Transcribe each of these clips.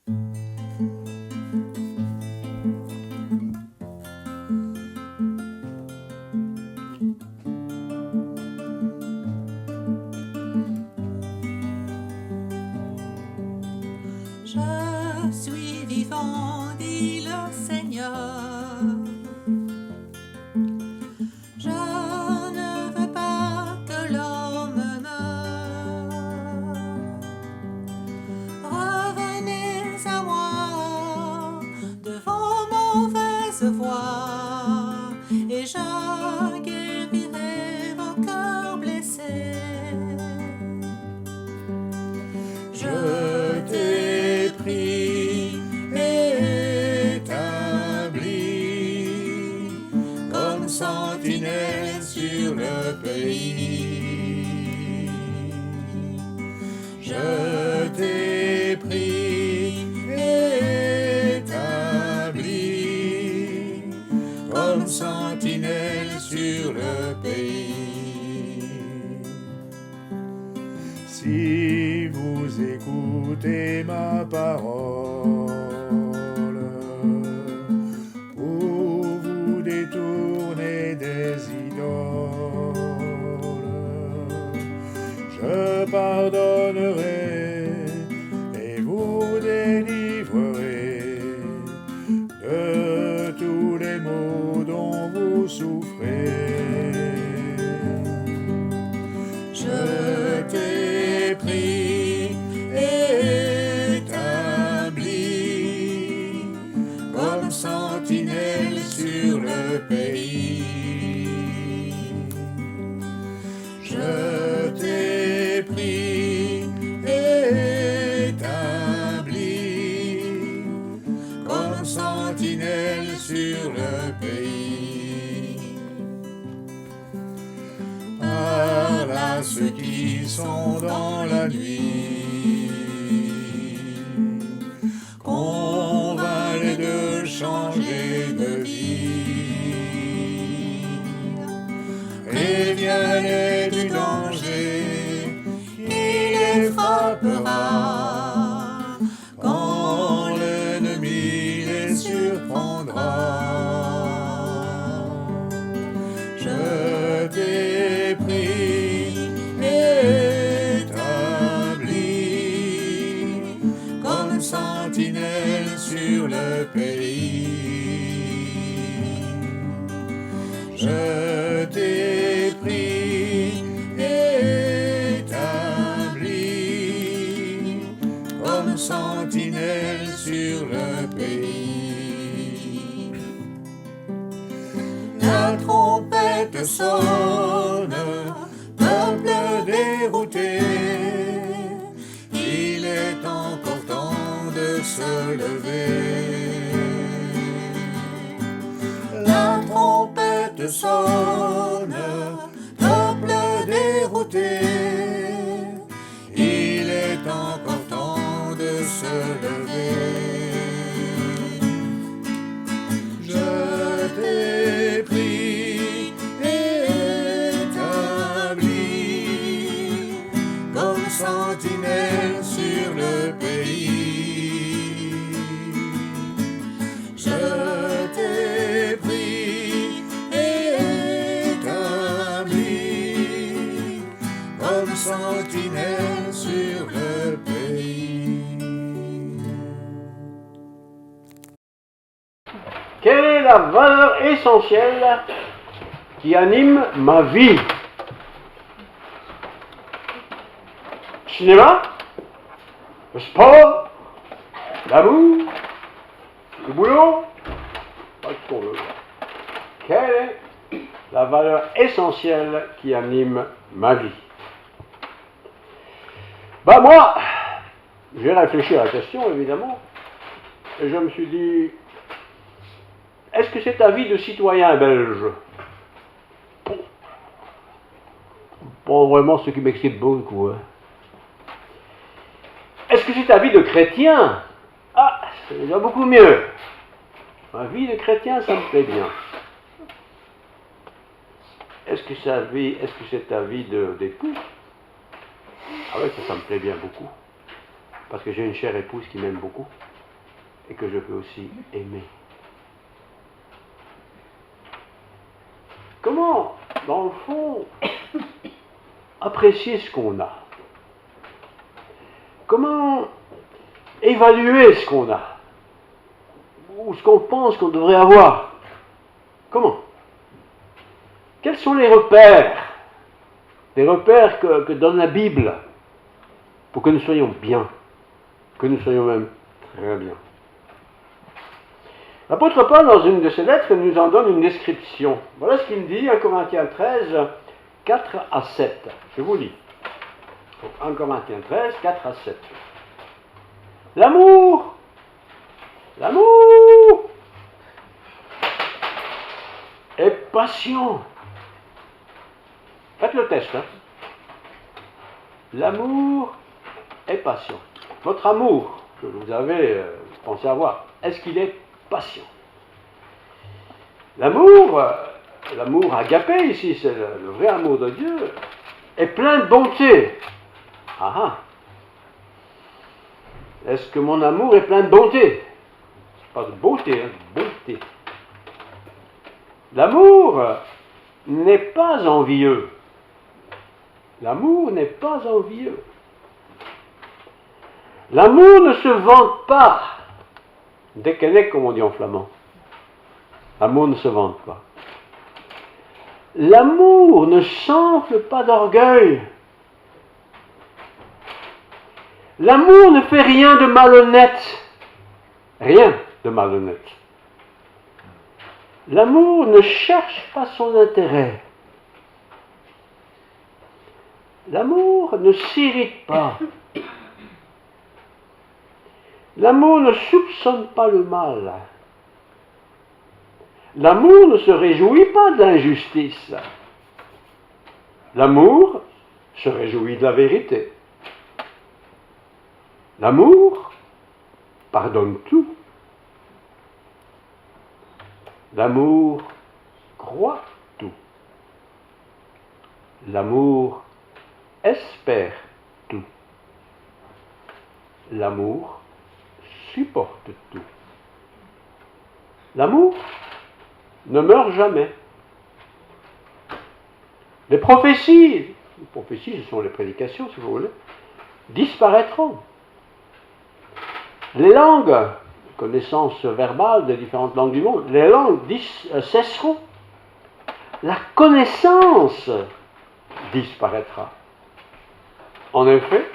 Je suis vivant, dit le Seigneur. Je ne veux pas que l'homme meure. Revenez à moi de vos mauvaises voies, et je guérirai vos cœurs blessés. Je t'ai pris et établi comme sentinelle sur le pays. Je t'ai pris et établi comme sentinelle sur le pays. Si vous écoutez ma parole, pour vous détourner des idoles, je pardonnerai et vous délivrerai de tous les maux dont vous souffrez. Je t'ai pris et établi comme sentinelle sur le pays. Je t'ai pris et établi comme sentinelle sur le pays. Parle à ceux qui sont dans la nuit, convainc-les de changer de vie, préviens-les du danger qui les frappera quand l'ennemi les surprendra. Je t'ai pris et établi comme sentinelle sur le pays. Je t'ai pris et établi comme sentinelle sur le pays. La trompette sonne, peuple dérouté, il est encore temps de se lever. La trompette sonne, peuple dérouté, il est encore temps de se lever. Je t'ai pris et établi comme sentinelle sur le pays. Je t'ai pris et établi comme sentinelle sur le pays. Quelle est la valeur essentielle qui anime ma vie? Le cinéma, le sport, l'amour, le boulot, pas ce qu'on veut. Quelle est la valeur essentielle qui anime ma vie? Ben moi, j'ai réfléchi à la question évidemment, et je me suis dit, est-ce que c'est ta vie de citoyen belge? Pas vraiment ce qui m'excite beaucoup. Hein. Est-ce que c'est ta vie de chrétien? Ah, c'est déjà beaucoup mieux. Ma vie de chrétien, ça me plaît bien. Est-ce que c'est ta vie d'époux? Ah oui, ça me plaît bien beaucoup. Parce que j'ai une chère épouse qui m'aime beaucoup. et que je peux aussi aimer. Comment, dans le fond, apprécier ce qu'on a? Comment évaluer ce qu'on a? Ou ce qu'on pense qu'on devrait avoir? Comment? Quels sont les repères? Les repères que donne la Bible pour que nous soyons bien, que nous soyons même très bien. L'apôtre Paul, dans une de ses lettres, nous en donne une description. Voilà ce qu'il dit, 1 Corinthiens 13, 4 à 7. Je vous lis. Donc, 1 Corinthiens 13, 4 à 7. L'amour est patient. Faites le test. L'amour est patient. Votre amour que vous avez pensé avoir, est-ce qu'il est patient? L'amour agapé ici, c'est le vrai amour de Dieu, est plein de bonté. Ah ah. Est-ce que mon amour est plein de bonté? Pas de beauté, de bonté. L'amour n'est pas envieux. L'amour n'est pas envieux. L'amour ne se vante pas. Dès qu'elle est, comme on dit en flamand. L'amour ne se vante pas. L'amour ne s'enfle pas d'orgueil. L'amour ne fait rien de malhonnête. Rien de malhonnête. L'amour ne cherche pas son intérêt. L'amour ne s'irrite pas. L'amour ne soupçonne pas le mal. L'amour ne se réjouit pas de l'injustice. L'amour se réjouit de la vérité. L'amour pardonne tout. L'amour croit tout. L'amour espère tout. L'amour supporte tout. L'amour ne meurt jamais. Les prophéties, ce sont les prédications si vous voulez, disparaîtront. Les langues, connaissance verbale des différentes langues du monde, les langues cesseront. La connaissance disparaîtra. En effet,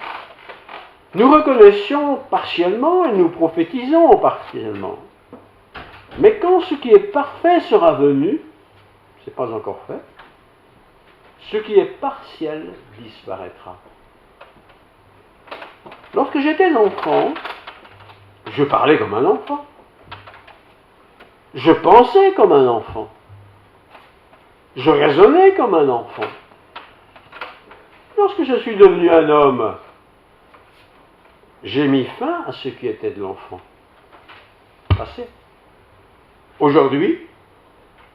nous reconnaissons partiellement et nous prophétisons partiellement. Mais quand ce qui est parfait sera venu, ce n'est pas encore fait, ce qui est partiel disparaîtra. Lorsque j'étais enfant, je parlais comme un enfant. Je pensais comme un enfant. Je raisonnais comme un enfant. Lorsque je suis devenu un homme, j'ai mis fin à ce qui était de l'enfant. Passé. Aujourd'hui,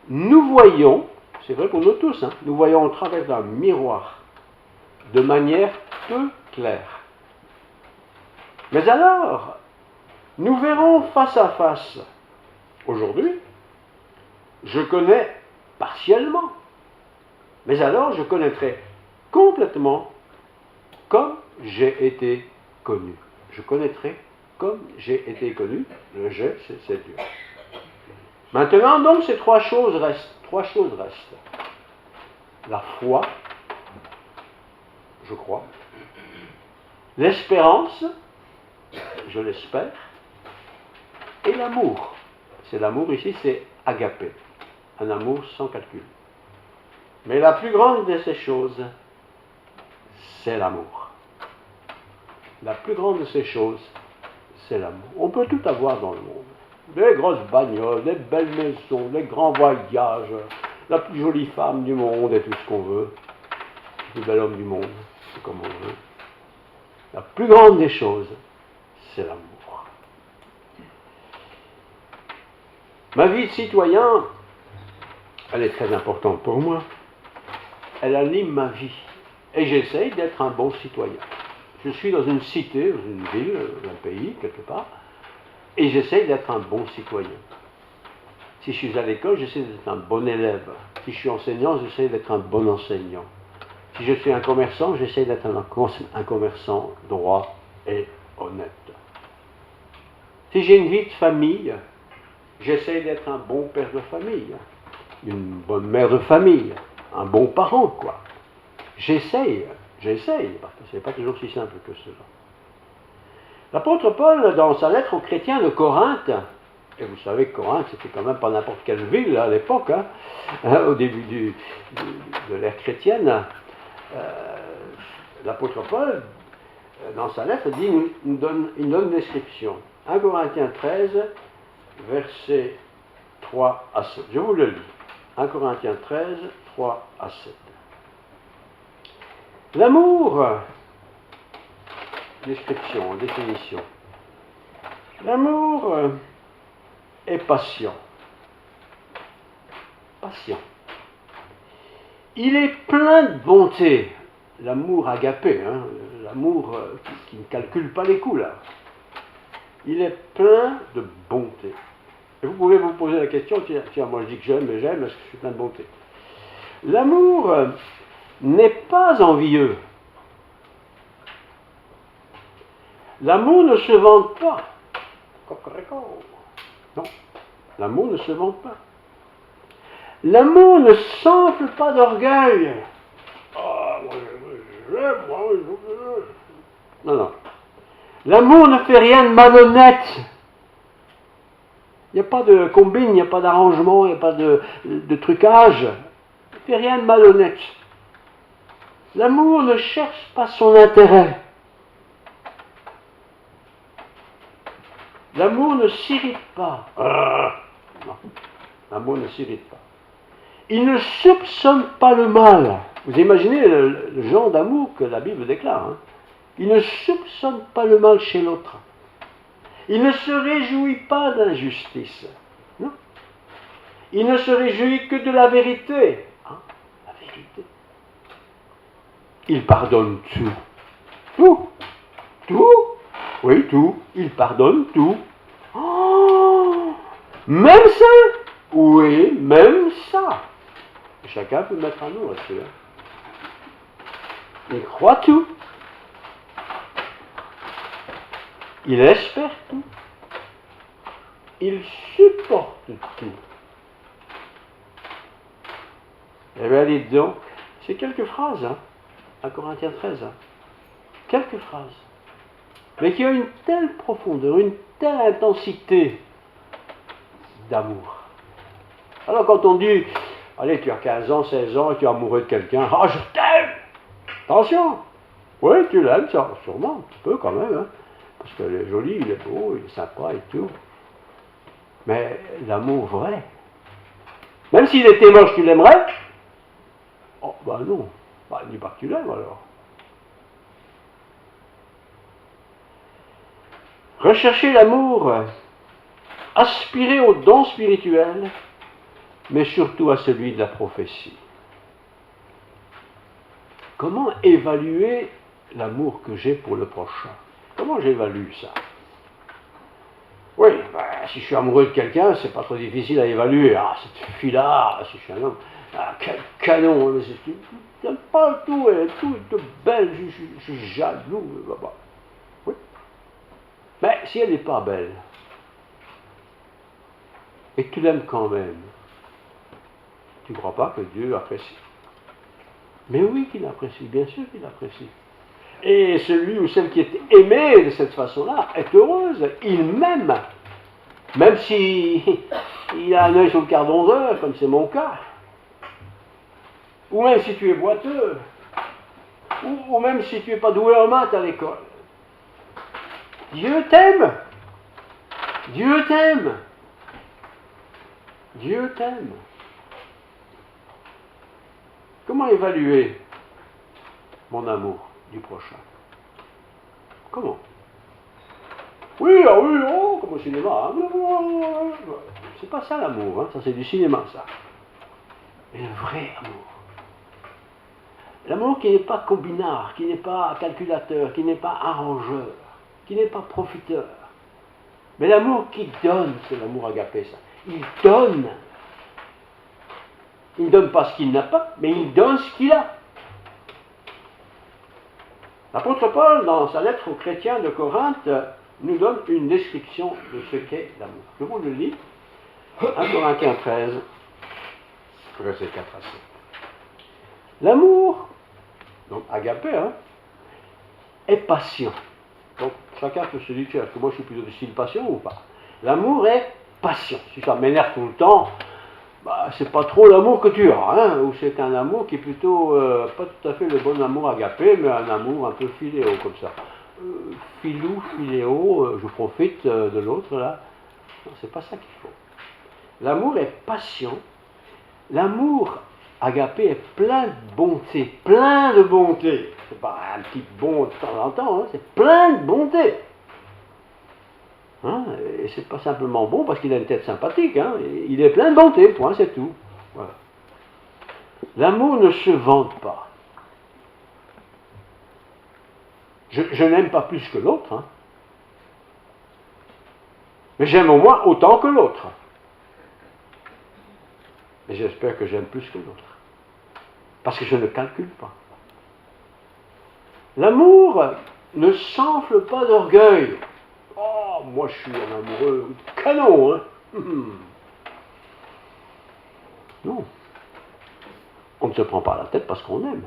nous voyons, c'est vrai pour nous tous, nous voyons au travers d'un miroir de manière peu claire. Mais alors, nous verrons face à face. Aujourd'hui, je connais partiellement, mais alors je connaîtrai complètement comme j'ai été connu. Je connaîtrai comme j'ai été connu. Le j'ai, c'est Dieu. Maintenant, donc, ces trois choses restent. La foi, je crois. L'espérance, je l'espère. Et l'amour. C'est l'amour ici, c'est agapé. Un amour sans calcul. Mais la plus grande de ces choses, c'est l'amour. La plus grande de ces choses, c'est l'amour. On peut tout avoir dans le monde. Des grosses bagnoles, des belles maisons, des grands voyages, la plus jolie femme du monde et tout ce qu'on veut. Le plus bel homme du monde, c'est comme on veut. La plus grande des choses, c'est l'amour. Ma vie de citoyen, elle est très importante pour moi. Elle anime ma vie. Et j'essaye d'être un bon citoyen. Je suis dans une cité, dans une ville, dans un pays, quelque part. Et j'essaye d'être un bon citoyen. Si je suis à l'école, j'essaie d'être un bon élève. Si je suis enseignant, j'essaie d'être un bon enseignant. Si je suis un commerçant, j'essaie d'être un commerçant droit et honnête. Si j'ai une vie de famille, j'essaie d'être un bon père de famille, une bonne mère de famille, un bon parent, quoi. J'essaye, parce que ce n'est pas toujours si simple que cela. L'apôtre Paul, dans sa lettre aux chrétiens de Corinthe, et vous savez que Corinthe, c'était quand même pas n'importe quelle ville à l'époque, au début de l'ère chrétienne, l'apôtre Paul, dans sa lettre, il donne une description. 1 Corinthiens 13, versets 3 à 7. Je vous le lis. 1 Corinthiens 13, 3 à 7. L'amour, définition. L'amour est patient. Il est plein de bonté. L'amour agapé, l'amour qui ne calcule pas les coups, là. Il est plein de bonté. Et vous pouvez vous poser la question, tiens, moi je dis que j'aime, mais j'aime, est-ce que je suis plein de bonté? L'amour n'est pas envieux. L'amour ne se vante pas. Non, l'amour ne se vante pas. L'amour ne s'enfle pas d'orgueil. Non. L'amour ne fait rien de malhonnête. Il n'y a pas de combine, il n'y a pas d'arrangement, il n'y a pas de trucage. Il ne fait rien de malhonnête. L'amour ne cherche pas son intérêt. L'amour ne s'irrite pas. Non, l'amour ne s'irrite pas. Il ne soupçonne pas le mal. Vous imaginez le genre d'amour que la Bible déclare. Il ne soupçonne pas le mal chez l'autre. Il ne se réjouit pas d'injustice. Non. Il ne se réjouit que de la vérité. La vérité. Il pardonne tout. Tout. Oui, tout. Il pardonne tout. Même ça. Oui, même ça. Chacun peut mettre un nom là-dessus. Il croit tout. Il espère tout. Il supporte tout. Eh bien, dites donc, c'est quelques phrases, à Corinthiens 13. Quelques phrases. Mais qui ont une telle profondeur, une telle intensité d'amour. Alors quand on dit, allez, tu as 15 ans, 16 ans et tu es amoureux de quelqu'un, je t'aime. Attention. Oui, tu l'aimes, sûrement, un petit peu quand même, parce qu'il est joli, il est beau, il est sympa et tout. Mais l'amour vrai, même s'il était moche, tu l'aimerais? Non, dis pas que tu l'aimes alors. Rechercher l'amour, aspirer au don spirituel, mais surtout à celui de la prophétie. Comment évaluer l'amour que j'ai pour le prochain? Comment j'évalue ça? Oui, si je suis amoureux de quelqu'un, c'est pas trop difficile à évaluer. Cette fille-là, si je suis un homme, quel canon, j'aime pas tout, elle est toute belle, je suis jaloux. Oui. Mais si elle n'est pas belle, et que tu l'aimes quand même, tu ne crois pas que Dieu apprécie? Mais oui qu'il apprécie, bien sûr qu'il apprécie. Et celui ou celle qui est aimé de cette façon-là est heureuse, il m'aime. Même si il a un œil sur le quart d'11 comme c'est mon cas. Ou même si tu es boiteux. Ou même si tu n'es pas doué en maths à l'école. Dieu t'aime. Dieu t'aime. Dieu t'aime. Comment évaluer mon amour du prochain? Comment? Oui, comme au cinéma. C'est pas ça l'amour, ça c'est du cinéma, ça. Mais le vrai amour. L'amour qui n'est pas combinard, qui n'est pas calculateur, qui n'est pas arrangeur, qui n'est pas profiteur. Mais l'amour qui donne, c'est l'amour agapé, ça. Il donne. Il ne donne pas ce qu'il n'a pas, mais il donne ce qu'il a. L'apôtre Paul, dans sa lettre aux chrétiens de Corinthe, nous donne une description de ce qu'est l'amour. Je vous le lis. 1 Corinthiens 13, versets 4 à 7. L'amour, donc agapé, est patient. Donc chacun peut se dire, est-ce que moi je suis plutôt de style patient ou pas? L'amour est patient. Si ça m'énerve tout le temps, c'est pas trop l'amour que tu as, ou c'est un amour qui est plutôt, pas tout à fait le bon amour agapé, mais un amour un peu philéo comme ça. Philou, philéo, je profite de l'autre là. Non, c'est pas ça qu'il faut. L'amour est patient. L'amour agapé est plein de bonté. Plein de bonté. C'est pas un petit bon de temps en temps, c'est plein de bonté. Et c'est pas simplement bon parce qu'il a une tête sympathique. Il est plein de bonté, point, c'est tout. Voilà. L'amour ne se vante pas. Je n'aime pas plus que l'autre. Mais j'aime au moins autant que l'autre. Mais j'espère que j'aime plus que l'autre. Parce que je ne calcule pas. L'amour ne s'enfle pas d'orgueil. Oh, moi je suis un amoureux canon, Non. On ne se prend pas la tête parce qu'on aime.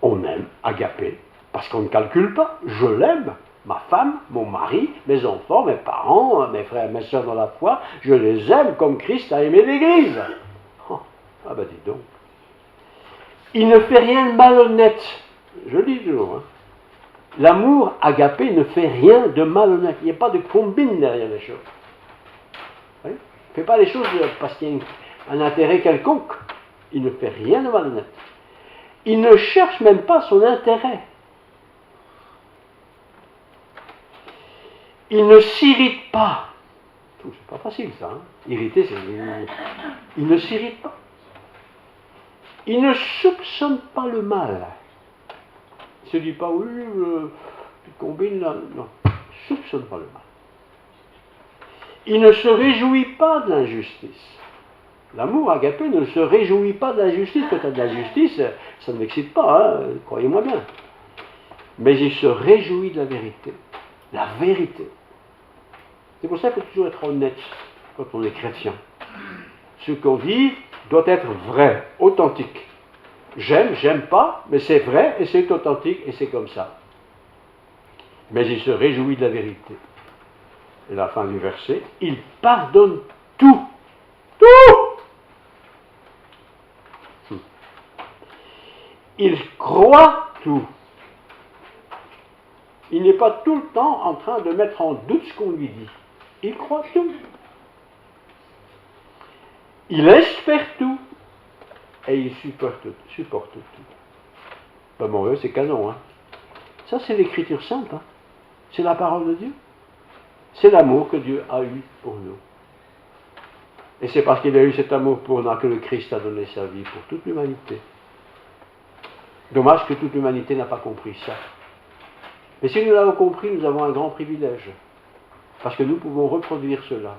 On aime agapé parce qu'on ne calcule pas. Je l'aime. Ma femme, mon mari, mes enfants, mes parents, mes frères, mes soeurs dans la foi, je les aime comme Christ a aimé l'Église. Ah ben dis donc. Il ne fait rien de malhonnête. Je le dis toujours. L'amour agapé ne fait rien de malhonnête. Il n'y a pas de combine derrière les choses. Il ne fait pas les choses parce qu'il y a un intérêt quelconque. Il ne fait rien de malhonnête. Il ne cherche même pas son intérêt. Il ne s'irrite pas. C'est pas facile ça. Irriter, c'est... Il ne s'irrite pas. Il ne soupçonne pas le mal. Il ne se dit pas, oui, tu combines là. Non, il ne soupçonne pas le mal. Il ne se réjouit pas de l'injustice. L'amour agapé ne se réjouit pas de l'injustice. Quand tu as de l'injustice, ça ne m'excite pas, croyez-moi bien. Mais il se réjouit de la vérité. La vérité. C'est pour ça qu'il faut toujours être honnête quand on est chrétien. Ce qu'on dit doit être vrai, authentique. J'aime pas, mais c'est vrai et c'est authentique et c'est comme ça. Mais il se réjouit de la vérité. Et la fin du verset, il pardonne tout. Tout! Il croit tout. Il n'est pas tout le temps en train de mettre en doute ce qu'on lui dit. Il croit tout. Il espère tout. Et il supporte tout. Pas mauvais, c'est canon. Ça, c'est l'écriture sainte. C'est la parole de Dieu. C'est l'amour que Dieu a eu pour nous. Et c'est parce qu'il a eu cet amour pour nous que le Christ a donné sa vie pour toute l'humanité. Dommage que toute l'humanité n'a pas compris ça. Mais si nous l'avons compris, nous avons un grand privilège. Parce que nous pouvons reproduire cela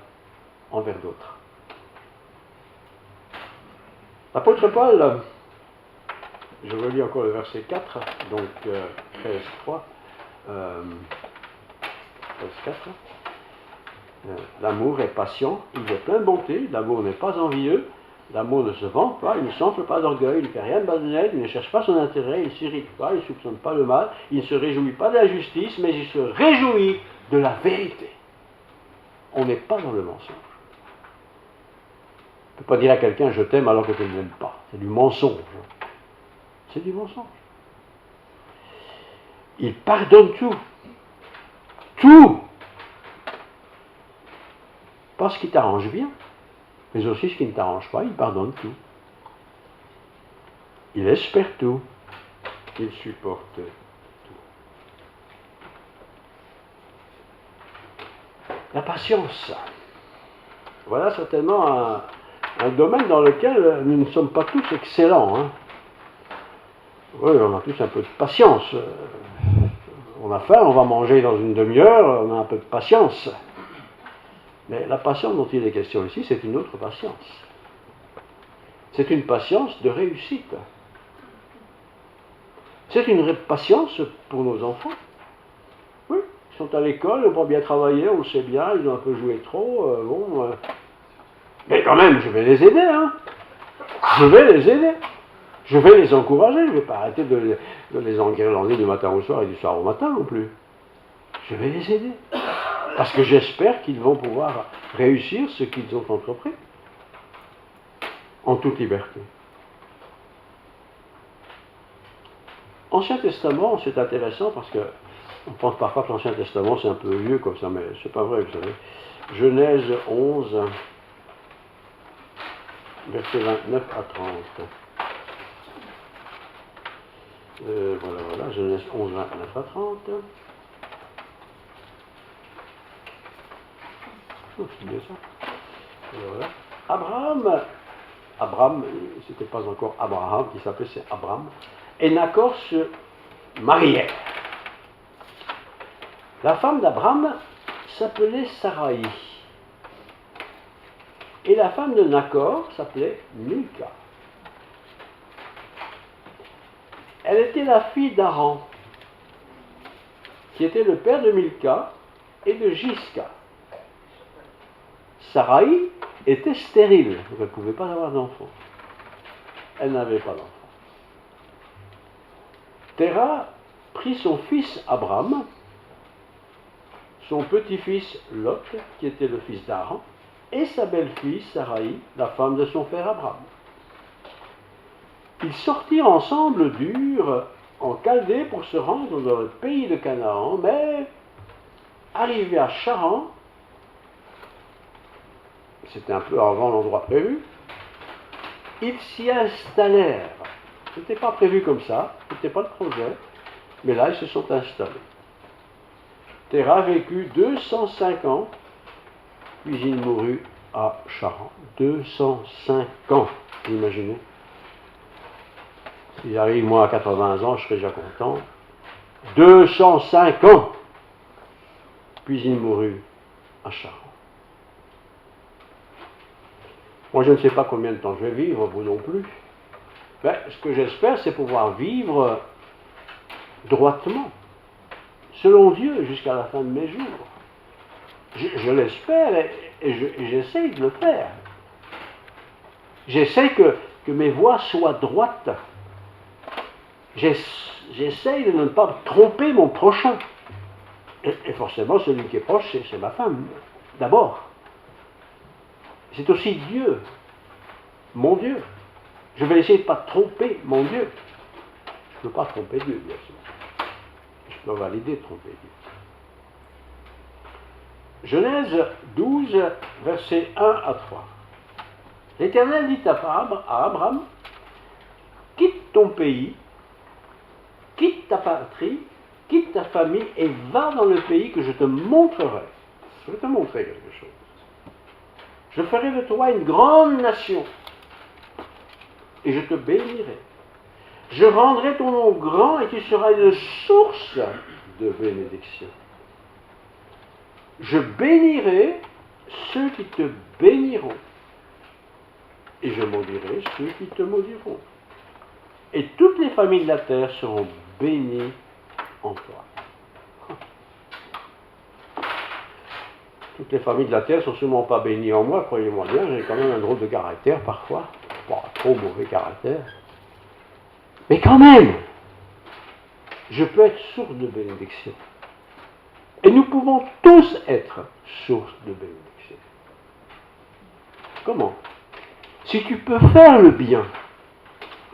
envers d'autres. L'apôtre Paul, je relis encore le verset 4, donc 13.3, 13.4. L'amour est patient, il est plein de bonté, l'amour n'est pas envieux, l'amour ne se vante pas, il ne s'enfle pas d'orgueil, il ne fait rien de malhonnête, il ne cherche pas son intérêt, il ne s'irrite pas, il ne soupçonne pas le mal, il ne se réjouit pas de la justice, mais il se réjouit de la vérité. On n'est pas dans le mensonge. On ne peut pas dire à quelqu'un je t'aime alors que tu ne m'aimes pas. C'est du mensonge. C'est du mensonge. Il pardonne tout. Tout. Pas ce qui t'arrange bien, mais aussi ce qui ne t'arrange pas, il pardonne tout. Il espère tout. Il supporte tout. La patience. Voilà certainement un domaine dans lequel nous ne sommes pas tous excellents. Oui, on a tous un peu de patience. On a faim, on va manger dans une demi-heure, on a un peu de patience. Mais la patience dont il est question ici, c'est une autre patience. C'est une patience de réussite. C'est une patience pour nos enfants. Oui, ils sont à l'école, ils n'ont pas bien travaillé, on le sait bien, ils ont un peu joué trop, mais quand même, je vais les aider, hein. Je vais les aider. Je vais les encourager, je ne vais pas arrêter de les enguirlander du matin au soir et du soir au matin non plus. Je vais les aider. Parce que j'espère qu'ils vont pouvoir réussir ce qu'ils ont entrepris. En toute liberté. Ancien Testament, c'est intéressant parce que on pense parfois que l'Ancien Testament c'est un peu vieux comme ça, mais c'est pas vrai, vous savez. Genèse 11, versets 29 à 30. Voilà, Genèse 11, 29 à 30. Oh, c'est bien ça. Voilà. Abraham, c'était pas encore Abraham qui s'appelait, c'est Abraham, et Nacor se marièrent. La femme d'Abraham s'appelait Saraï. Et la femme de Nacor s'appelait Milka. Elle était la fille d'Aran, qui était le père de Milka et de Gisca. Saraï était stérile, donc elle ne pouvait pas avoir d'enfant. Elle n'avait pas d'enfant. Terah prit son fils Abraham, son petit-fils Lot, qui était le fils d'Aran, et sa belle-fille Saraï, la femme de son père Abraham. Ils sortirent ensemble d'Ur en Chaldée pour se rendre dans le pays de Canaan, mais arrivés à Charan, c'était un peu avant l'endroit prévu, ils s'y installèrent. Ce n'était pas prévu comme ça, ce n'était pas le projet, mais là ils se sont installés. Terah vécut 205 ans, puis il mourut à Charan. 205 ans, vous imaginez. Si j'arrive moi à 80 ans, je serai déjà content. 205 ans, puis il mourut à Charan. Moi, je ne sais pas combien de temps je vais vivre, vous non plus. Ben, ce que j'espère, c'est pouvoir vivre droitement, selon Dieu, jusqu'à la fin de mes jours. Je l'espère et j'essaye de le faire. J'essaie que mes voies soient droites. J'essaye de ne pas tromper mon prochain. Et forcément, celui qui est proche, c'est ma femme, d'abord. C'est aussi Dieu, mon Dieu. Je vais essayer de ne pas tromper mon Dieu. Je ne peux pas tromper Dieu, bien sûr. Je peux valider de tromper Dieu. Genèse 12, versets 1 à 3. L'Éternel dit à Abraham, quitte ton pays, quitte ta patrie, quitte ta famille et va dans le pays que je te montrerai. Je vais te montrer quelque chose. Je ferai de toi une grande nation et je te bénirai. Je rendrai ton nom grand et tu seras une source de bénédiction. Je bénirai ceux qui te béniront et je maudirai ceux qui te maudiront. Et toutes les familles de la terre seront bénies en toi. Toutes les familles de la terre ne sont sûrement pas bénies en moi, croyez-moi bien, j'ai quand même un drôle de caractère parfois, pas trop mauvais caractère. Mais quand même, je peux être source de bénédiction. Et nous pouvons tous être source de bénédiction. Comment? Si tu peux faire le bien,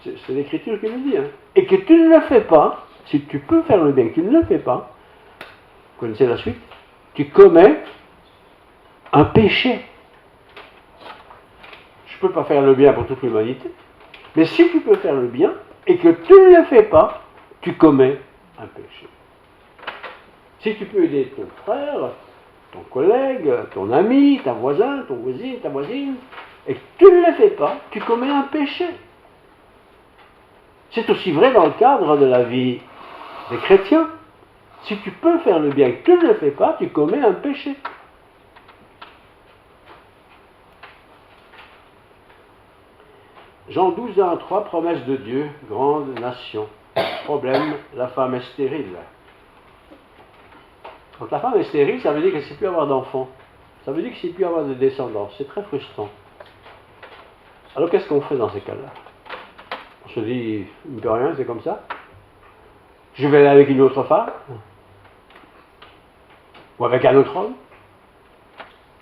c'est l'Écriture qui le dit, hein, et que tu ne le fais pas, si tu peux faire le bien et que tu ne le fais pas, vous connaissez la suite, tu commets un péché. Je ne peux pas faire le bien pour toute l'humanité, mais si tu peux faire le bien et que tu ne le fais pas, tu commets un péché. Si tu peux aider ton frère, ton collègue, ton ami, ta voisine, ton voisin, ta voisine, et que tu ne le fais pas, tu commets un péché. C'est aussi vrai dans le cadre de la vie des chrétiens. Si tu peux faire le bien et que tu ne le fais pas, tu commets un péché. Jean 12, 1, 3, promesse de Dieu, grande nation. Problème, la femme est stérile. Quand la femme est stérile, ça veut dire qu'elle ne sait plus avoir d'enfants. Ça veut dire qu'elle ne sait plus avoir de descendance. C'est très frustrant. Alors qu'est-ce qu'on fait dans ces cas-là? On se dit, il ne peut rien, c'est comme ça. Je vais aller avec une autre femme? Ou avec un autre homme?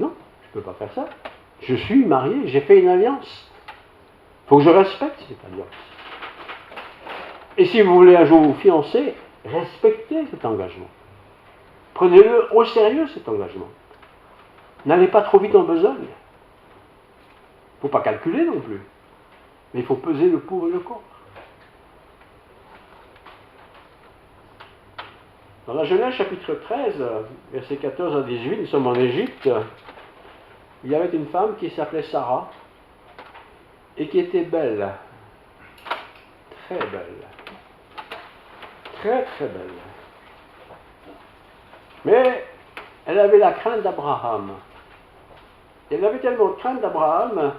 Non, je ne peux pas faire ça. Je suis marié, j'ai fait une alliance. Il faut que je respecte cette alliance. Et si vous voulez un jour vous fiancer, respectez cet engagement. Prenez-le au sérieux, cet engagement. N'allez pas trop vite en besogne. Il ne faut pas calculer non plus. Mais il faut peser le pour et le contre. Dans la Genèse chapitre 13, versets 14 à 18, nous sommes en Égypte. Il y avait une femme qui s'appelait Sarah et qui était belle. Très belle. Très très belle. Mais elle avait la crainte d'Abraham. Elle avait tellement de crainte d'Abraham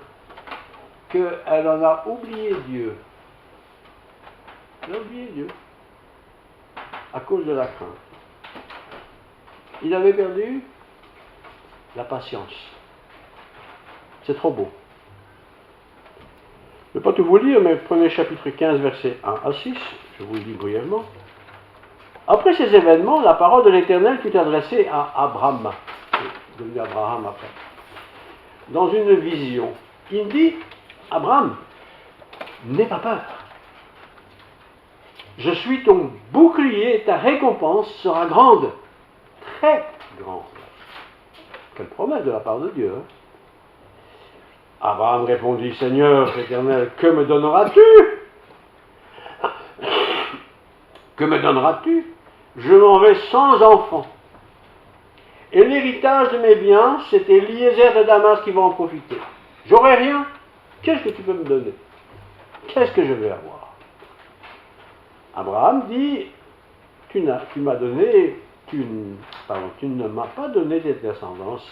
qu'elle en a oublié Dieu. Elle a oublié Dieu à cause de la crainte. Il avait perdu la patience. C'est trop beau. Je ne vais pas tout vous lire, mais prenez chapitre 15, versets 1 à 6, je vous le dis brièvement. Après ces événements, la parole de l'Éternel fut adressée à Abraham, devenu Abraham après, dans une vision. Il dit, Abraham, n'aie pas peur. Je suis ton bouclier et ta récompense sera grande, très grande. Quelle promesse de la part de Dieu. Hein? Abraham répondit, Seigneur éternel, que me donneras-tu? Que me donneras-tu? Je m'en vais sans enfant. Et l'héritage de mes biens, c'est Eliezer de Damas qui va en profiter. J'aurai rien. Qu'est-ce que tu peux me donner? Qu'est-ce que je vais avoir? Abraham dit, tu m'as donné, tu ne m'as pas donné de descendance,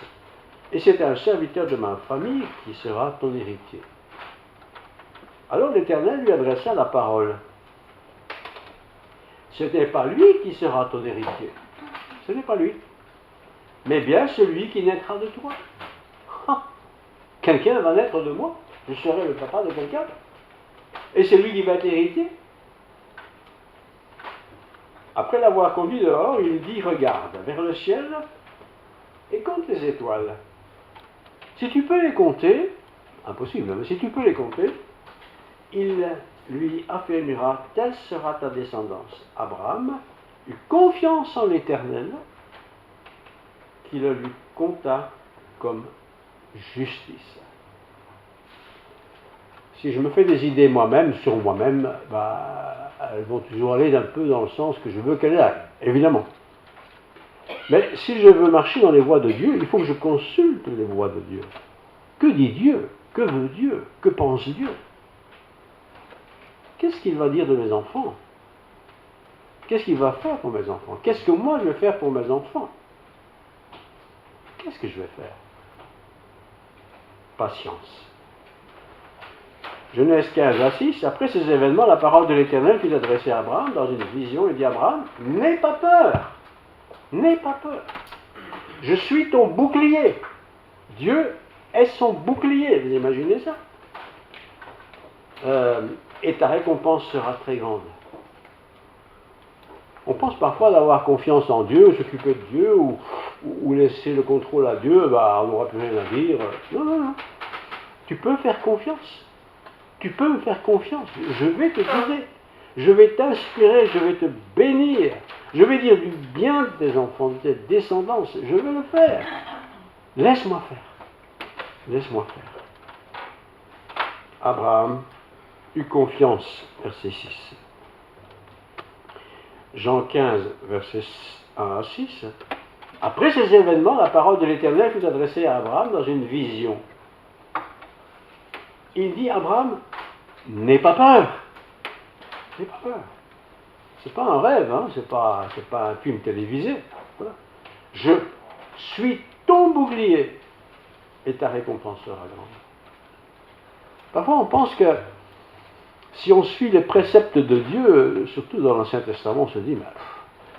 et c'est un serviteur de ma famille qui sera ton héritier. Alors l'Éternel lui adressa la parole. Ce n'est pas lui qui sera ton héritier. Ce n'est pas lui. Mais bien celui qui naîtra de toi. Ah, quelqu'un va naître de moi. Je serai le papa de quelqu'un. Et c'est lui qui va être héritier. Après l'avoir conduit dehors, il dit, regarde vers le ciel et compte les étoiles. Si tu peux les compter, impossible, mais si tu peux les compter, il lui affirmera, telle sera ta descendance. Abraham eut confiance en l'Éternel, qui le lui compta comme justice. Si je me fais des idées moi-même, sur moi-même, elles vont toujours aller un peu dans le sens que je veux qu'elles aillent, évidemment. Mais si je veux marcher dans les voies de Dieu, il faut que je consulte les voies de Dieu. Que dit Dieu? Que veut Dieu? Que pense Dieu? Qu'est-ce qu'il va dire de mes enfants? Qu'est-ce qu'il va faire pour mes enfants? Qu'est-ce que moi je vais faire pour mes enfants? Qu'est-ce que je vais faire? Patience. Genèse 15 à 6, après ces événements, la parole de l'Éternel fut adressée à Abraham dans une vision. Il dit à Abraham, n'aie pas peur, n'aie pas peur. Je suis ton bouclier. Dieu est son bouclier, vous imaginez ça? Et ta récompense sera très grande. On pense parfois d'avoir confiance en Dieu, s'occuper de Dieu, ou laisser le contrôle à Dieu, on n'aura plus rien à dire. Non, non, non. Tu peux faire confiance. Tu peux me faire confiance. Je vais te guider. Je vais t'inspirer. Je vais te bénir. Je vais dire du bien de tes enfants, de tes descendants. Je vais le faire. Laisse-moi faire. Laisse-moi faire. Abraham eut confiance. Verset 6. Jean 15, versets 1 à 6. Après ces événements, la parole de l'Éternel fut adressée à Abraham dans une vision. Il dit à Abraham, n'aie pas peur. N'aie pas peur. C'est pas un rêve, hein? C'est pas un film télévisé. Voilà. Je suis ton bouclier et ta récompense sera grande. Parfois on pense que Si on suit les préceptes de Dieu, surtout dans l'Ancien Testament, on se dit, mais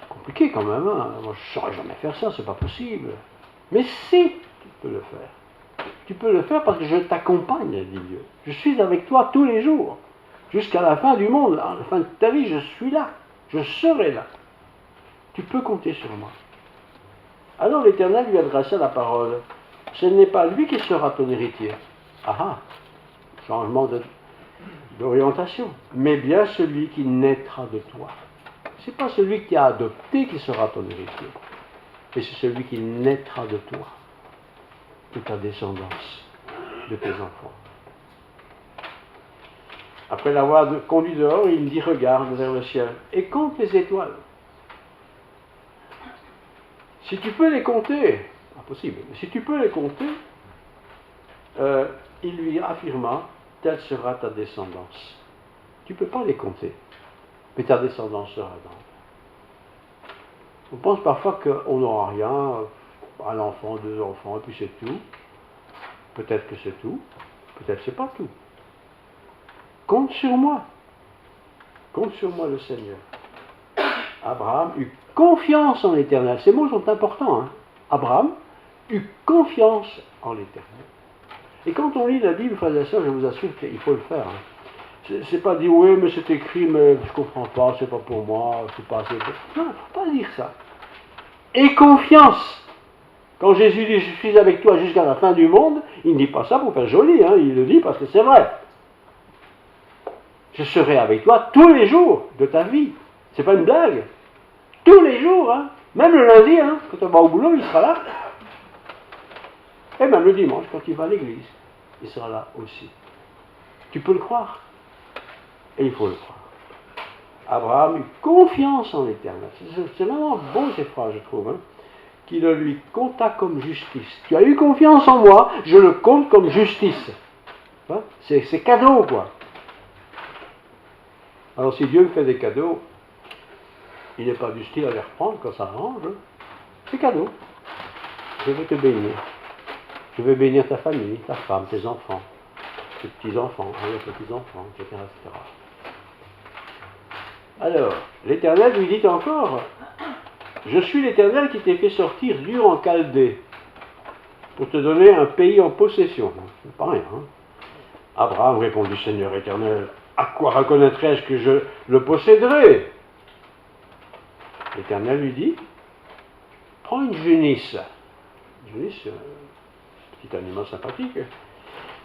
c'est compliqué quand même, hein. Moi je ne saurais jamais faire ça, c'est pas possible. Mais si, tu peux le faire. Tu peux le faire parce que je t'accompagne, dit Dieu. Je suis avec toi tous les jours. Jusqu'à la fin du monde, à la fin de ta vie, je suis là. Je serai là. Tu peux compter sur moi. Alors l'Éternel lui adressa la parole. Ce n'est pas lui qui sera ton héritier. Ah ah, changement d'orientation. Mais bien celui qui naîtra de toi. Ce n'est pas celui qui a adopté qui sera ton héritier. Mais c'est celui qui naîtra de toi, de ta descendance, de tes enfants. Après l'avoir conduit dehors, il me dit, regarde vers le ciel et compte les étoiles. Si tu peux les compter, impossible, mais si tu peux les compter, il lui affirma, telle sera ta descendance. Tu ne peux pas les compter, mais ta descendance sera grande. On pense parfois qu'on n'aura rien, un enfant, 2 enfants, et puis c'est tout. Peut-être que c'est tout, peut-être que c'est pas tout. Compte sur moi le Seigneur. Abraham eut confiance en l'Éternel. Ces mots sont importants. Hein. Abraham eut confiance en l'Éternel. Et quand on lit la Bible, frères et sœurs, je vous assure qu'il faut le faire. Hein. C'est pas dire, oui, mais c'est écrit, mais je comprends pas, c'est pas pour moi, c'est pas assez. Non, il ne faut pas dire ça. Et confiance. Quand Jésus dit, je suis avec toi jusqu'à la fin du monde, il ne dit pas ça pour faire joli, hein, il le dit parce que c'est vrai. Je serai avec toi tous les jours de ta vie. C'est pas une blague. Tous les jours, hein. Même le lundi, hein, quand on va au boulot, il sera là. Et même le dimanche, quand il va à l'église, il sera là aussi. Tu peux le croire. Et il faut le croire. Abraham eut confiance en l'Éternel. C'est vraiment beau ces phrases, je trouve. Hein, qui le lui compta comme justice. Tu as eu confiance en moi, je le compte comme justice. Hein, c'est cadeau, quoi. Alors si Dieu me fait des cadeaux, il n'est pas du style à les reprendre quand ça arrange. Hein. C'est cadeau. Je vais te bénir. Je vais bénir ta famille, ta femme, tes enfants, tes petits-enfants, tes petits-enfants, etc., etc. Alors, l'Éternel lui dit encore, je suis l'Éternel qui t'ai fait sortir d'Ur en Chaldée pour te donner un pays en possession. C'est pas rien. Hein. Abraham répondit, Seigneur éternel, à quoi reconnaîtrai-je que je le posséderai? L'Éternel lui dit, prends une génisse. Une génisse, c'est un petit animal sympathique.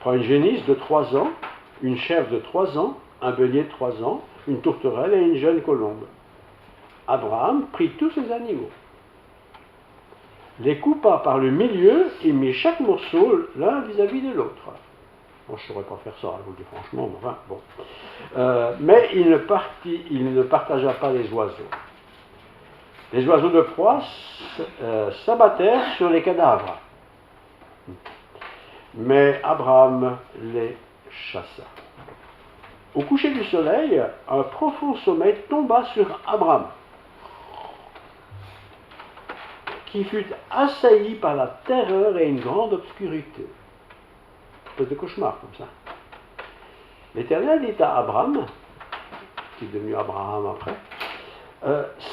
Prends une génisse de 3 ans, une chèvre de 3 ans, un bélier de 3 ans, une tourterelle et une jeune colombe. Abraham prit tous ces animaux, les coupa par le milieu et mit chaque morceau l'un vis-à-vis de l'autre. Bon, je ne saurais pas faire ça, je vous le dis franchement, mais enfin, bon. Mais il ne partagea pas les oiseaux. Les oiseaux de proie s'abattèrent sur les cadavres. Mais Abraham les chassa. Au coucher du soleil, un profond sommeil tomba sur Abraham, qui fut assailli par la terreur et une grande obscurité. Un peu de cauchemar comme ça. L'Éternel dit à Abraham, qui est devenu Abraham après,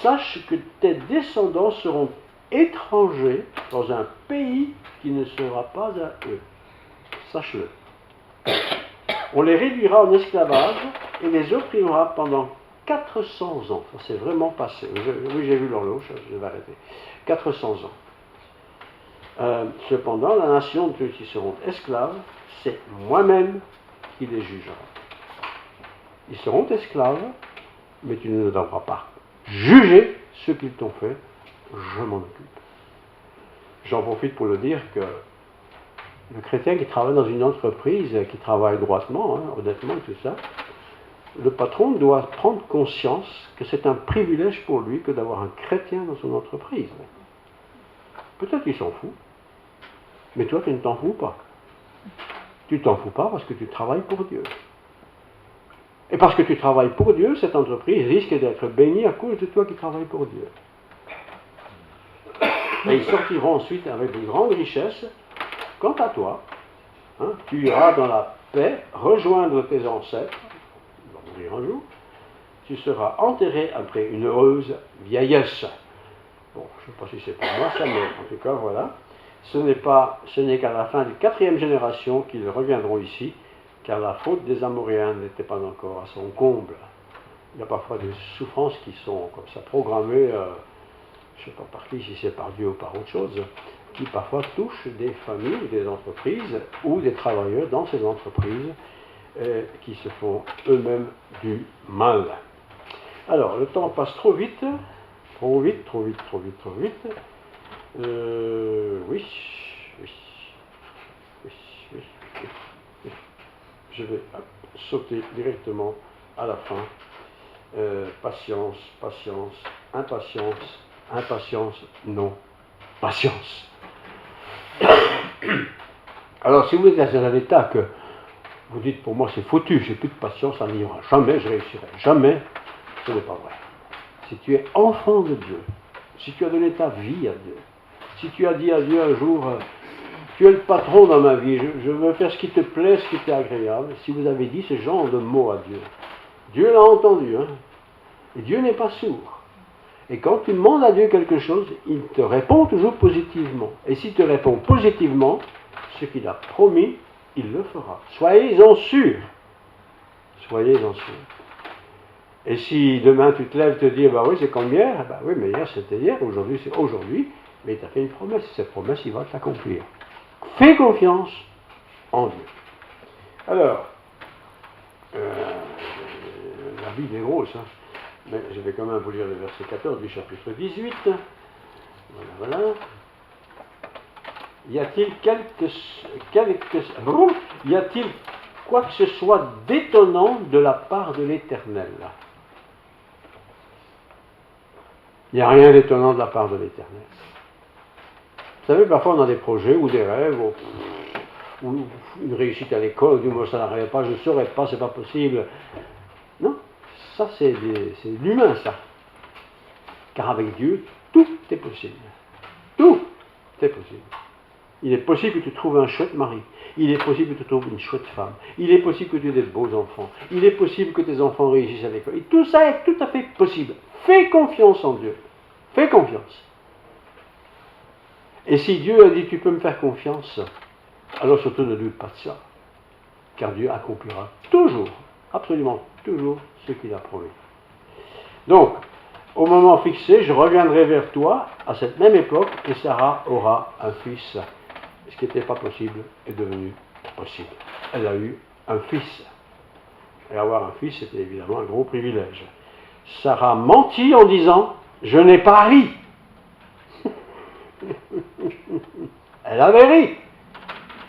sache que tes descendants seront étrangers dans un pays qui ne sera pas à eux. Sache-le. On les réduira en esclavage et les opprimera pendant 400 ans. Ça s'est vraiment passé. Oui, j'ai vu l'horloge, je vais arrêter. 400 ans. Cependant, la nation de ceux qui seront esclaves, c'est moi-même qui les jugera. Ils seront esclaves, mais tu ne devras pas juger ce qu'ils t'ont fait, je m'en occupe. J'en profite pour le dire que le chrétien qui travaille dans une entreprise, qui travaille droitement, hein, honnêtement, tout ça, le patron doit prendre conscience que c'est un privilège pour lui que d'avoir un chrétien dans son entreprise. Peut-être qu'il s'en fout, mais toi tu ne t'en fous pas. Tu t'en fous pas parce que tu travailles pour Dieu. Et parce que tu travailles pour Dieu, cette entreprise risque d'être bénie à cause de toi qui travailles pour Dieu. Et ils sortiront ensuite avec de grandes richesses. Quant à toi, hein, tu iras dans la paix rejoindre tes ancêtres, mourir un jour, tu seras enterré après une heureuse vieillesse. Bon, je ne sais pas si c'est pour moi ça, mais en tout cas, voilà. Ce n'est qu'à la fin de 4e génération qu'ils reviendront ici, car la faute des Amoréens n'était pas encore à son comble. Il y a parfois des souffrances qui sont comme ça programmées, je ne sais pas par qui, si c'est par Dieu ou par autre chose, qui parfois touchent des familles, des entreprises ou des travailleurs dans ces entreprises qui se font eux-mêmes du mal. Alors, le temps passe trop vite. Oui. Je vais sauter directement à la fin. Patience, impatience, non, patience. Alors, si vous êtes dans un état que vous dites, pour moi c'est foutu, j'ai plus de patience, ça n'ira jamais, je réussirai jamais, ce n'est pas vrai. Si tu es enfant de Dieu, si tu as donné ta vie à Dieu, si tu as dit à Dieu un jour, tu es le patron dans ma vie, je veux faire ce qui te plaît, ce qui t'est agréable, si vous avez dit ce genre de mots à Dieu, Dieu l'a entendu, hein, et Dieu n'est pas sourd. Et quand tu demandes à Dieu quelque chose, il te répond toujours positivement. Et s'il te répond positivement, ce qu'il a promis, il le fera. Soyez-en sûrs. Soyez-en sûrs. Et si demain tu te lèves et te dis, bah oui, c'est comme hier, bah oui, mais hier c'était hier, aujourd'hui c'est aujourd'hui, mais il t'a fait une promesse, cette promesse, il va te l'accomplir. Fais confiance en Dieu. Alors, la Bible est grosse, hein, mais je vais quand même vous lire le verset 14 du chapitre 18. Voilà. Y a-t-il quoi que ce soit d'étonnant de la part de l'Éternel? Il n'y a rien d'étonnant de la part de l'Éternel. Vous savez, parfois on a des projets ou des rêves, ou une réussite à l'école, on dit moi ça n'arrive pas, je ne saurais pas, c'est pas possible. Non, ça c'est l'humain ça. Car avec Dieu, tout est possible. Tout est possible. Il est possible que tu trouves un chouette mari. Il est possible que tu trouves une chouette femme. Il est possible que tu aies des beaux enfants. Il est possible que tes enfants réussissent à l'école. Et tout ça est tout à fait possible. Fais confiance en Dieu. Fais confiance. Et si Dieu a dit tu peux me faire confiance, alors surtout ne doute pas de ça. Car Dieu accomplira toujours, absolument toujours, ce qu'il a promis. Donc, au moment fixé, je reviendrai vers toi à cette même époque et Sarah aura un fils. Ce qui n'était pas possible est devenu possible. Elle a eu un fils. Et avoir un fils, c'était évidemment un gros privilège. Sarah mentit en disant « Je n'ai pas ri ». Elle avait ri.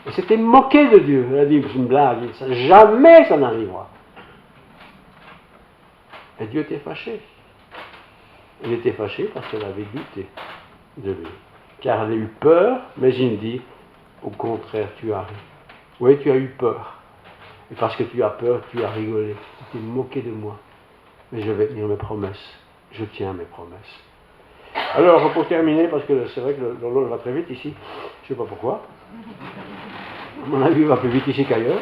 Et c'était moqué de Dieu. Elle a dit « C'est une blague, jamais ça n'arrivera ». Et Dieu était fâché. Il était fâché parce qu'elle avait douté de lui. Car elle a eu peur, mais il dit au contraire, tu as ri. Oui, tu as eu peur. Et parce que tu as peur, tu as rigolé. Tu t'es moqué de moi. Mais je vais tenir mes promesses. Je tiens mes promesses. Alors, pour terminer, parce que c'est vrai que l'horloge va très vite ici, je ne sais pas pourquoi. À mon avis, il va plus vite ici qu'ailleurs.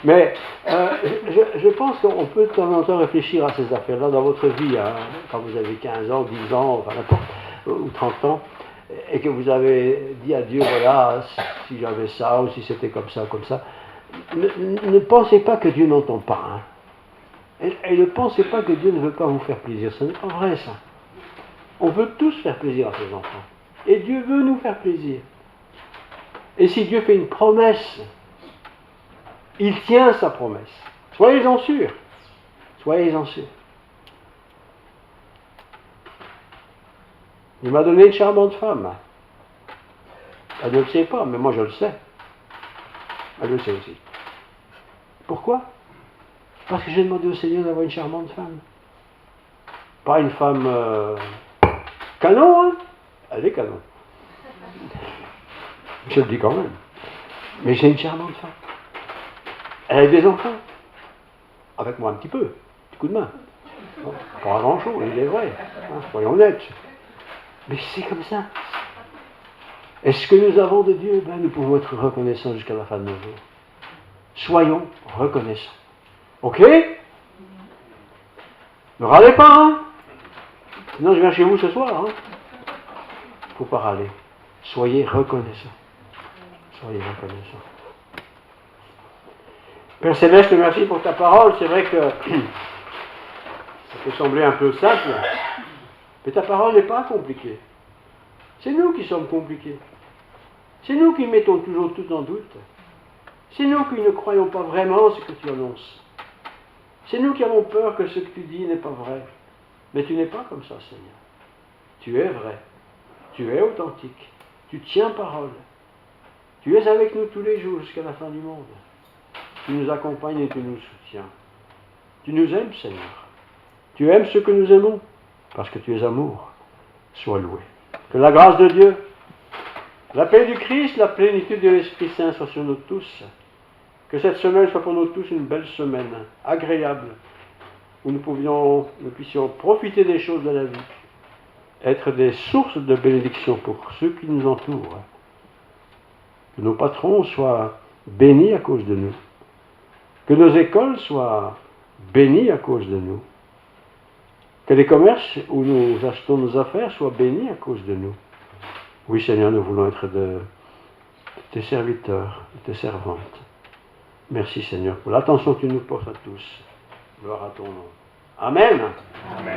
Mais je pense qu'on peut de temps en temps réfléchir à ces affaires-là dans votre vie, hein, quand vous avez 15 ans, 10 ans, enfin n'importe, ou 30 ans, et que vous avez dit à Dieu, voilà, si j'avais ça, ou si c'était comme ça, comme ça. Ne pensez pas que Dieu n'entend pas. Hein. Et ne pensez pas que Dieu ne veut pas vous faire plaisir. Ce n'est pas vrai, ça. On veut tous faire plaisir à ses enfants. Et Dieu veut nous faire plaisir. Et si Dieu fait une promesse, il tient sa promesse. Soyez-en sûrs. Soyez-en sûrs. Il m'a donné une charmante femme. Elle ne le sait pas, mais moi je le sais. Elle le sait aussi. Pourquoi? Parce que j'ai demandé au Seigneur d'avoir une charmante femme. Pas une femme canon, hein? Elle est canon. Je le dis quand même. Mais j'ai une charmante femme. Elle a des enfants. Avec moi un petit peu. Un petit coup de main. Bon, pas grand-chose, il est vrai. Hein, soyons honnêtes. Mais c'est comme ça. Est-ce que nous avons de Dieu? Ben, nous pouvons être reconnaissants jusqu'à la fin de nos jours. Soyons reconnaissants. Ok? Ne râlez pas, hein? Sinon je viens chez vous ce soir, hein? Il ne faut pas râler. Soyez reconnaissants. Soyez reconnaissants. Père Céleste, merci pour ta parole. C'est vrai que ça peut sembler un peu simple, mais ta parole n'est pas compliquée. C'est nous qui sommes compliqués. C'est nous qui mettons toujours tout en doute. C'est nous qui ne croyons pas vraiment ce que tu annonces. C'est nous qui avons peur que ce que tu dis n'est pas vrai. Mais tu n'es pas comme ça, Seigneur. Tu es vrai. Tu es authentique. Tu tiens parole. Tu es avec nous tous les jours jusqu'à la fin du monde. Tu nous accompagnes et tu nous soutiens. Tu nous aimes, Seigneur. Tu aimes ce que nous aimons, parce que tu es amour. Sois loué. Que la grâce de Dieu, la paix du Christ, la plénitude de l'Esprit Saint soit sur nous tous. Que cette semaine soit pour nous tous une belle semaine, agréable, où nous puissions profiter des choses de la vie, être des sources de bénédiction pour ceux qui nous entourent. Que nos patrons soient bénis à cause de nous. Que nos écoles soient bénies à cause de nous. Que les commerces où nous achetons nos affaires soient bénis à cause de nous. Oui, Seigneur, nous voulons être de tes serviteurs, de tes servantes. Merci, Seigneur, pour l'attention que tu nous portes à tous. Gloire à ton nom. Amen. Amen.